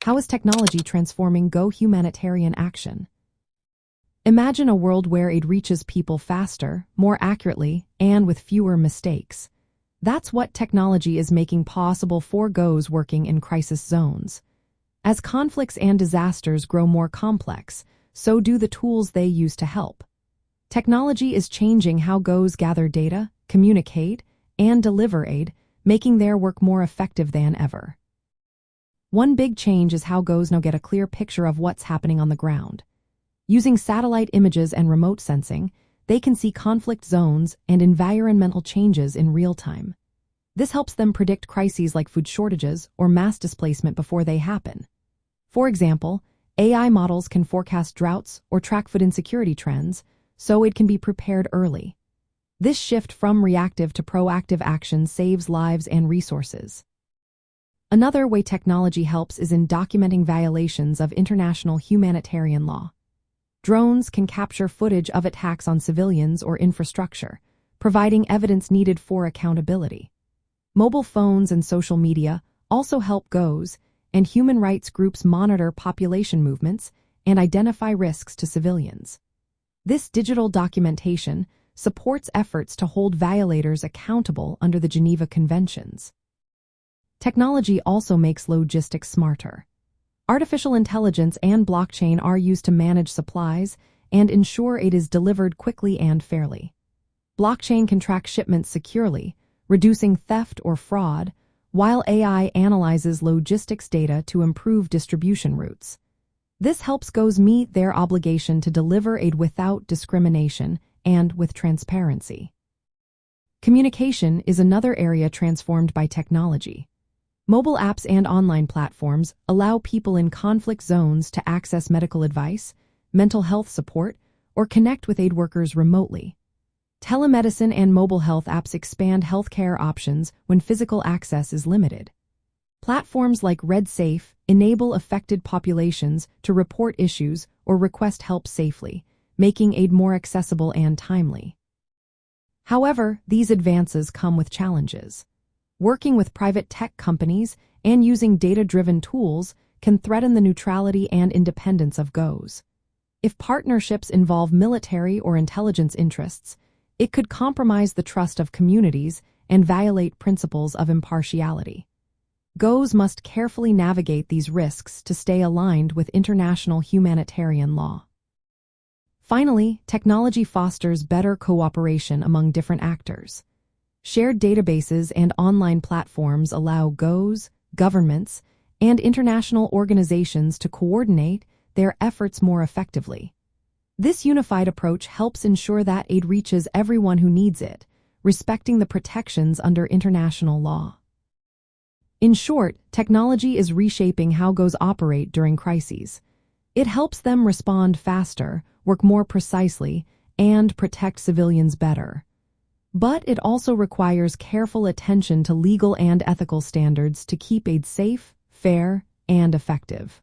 How is technology transforming Go humanitarian action? Imagine a world where aid reaches people faster, more accurately, and with fewer mistakes. That's what technology is making possible for Go's working in crisis zones. As conflicts and disasters grow more complex, so do the tools they use to help. Technology is changing how Go's gather data, communicate, and deliver aid, making their work more effective than ever. One big change is how Go's now get a clear picture of what's happening on the ground. Using satellite images and remote sensing, they can see conflict zones and environmental changes in real time. This helps them predict crises like food shortages or mass displacement before they happen. For example, AI models can forecast droughts or track food insecurity trends, so it can be prepared early. This shift from reactive to proactive action saves lives and resources. Another way technology helps is in documenting violations of international humanitarian law. Drones can capture footage of attacks on civilians or infrastructure, providing evidence needed for accountability. Mobile phones and social media also help Go's and human rights groups monitor population movements and identify risks to civilians. This digital documentation supports efforts to hold violators accountable under the Geneva Conventions. Technology also makes logistics smarter. Artificial intelligence and blockchain are used to manage supplies and ensure aid is delivered quickly and fairly. Blockchain can track shipments securely, reducing theft or fraud, while AI analyzes logistics data to improve distribution routes. This helps Go's meet their obligation to deliver aid without discrimination and with transparency. Communication is another area transformed by technology. Mobile apps and online platforms allow people in conflict zones to access medical advice, mental health support, or connect with aid workers remotely. Telemedicine and mobile health apps expand healthcare options when physical access is limited. Platforms like RedSafe enable affected populations to report issues or request help safely, making aid more accessible and timely. However, these advances come with challenges. Working with private tech companies and using data-driven tools can threaten the neutrality and independence of Go's. If partnerships involve military or intelligence interests, it could compromise the trust of communities and violate principles of impartiality. Go's must carefully navigate these risks to stay aligned with international humanitarian law. Finally, technology fosters better cooperation among different actors. Shared databases and online platforms allow Go's, governments, and international organizations to coordinate their efforts more effectively. This unified approach helps ensure that aid reaches everyone who needs it, respecting the protections under international law. In short, technology is reshaping how Go's operate during crises. It helps them respond faster, work more precisely, and protect civilians better. But it also requires careful attention to legal and ethical standards to keep aid safe, fair, and effective.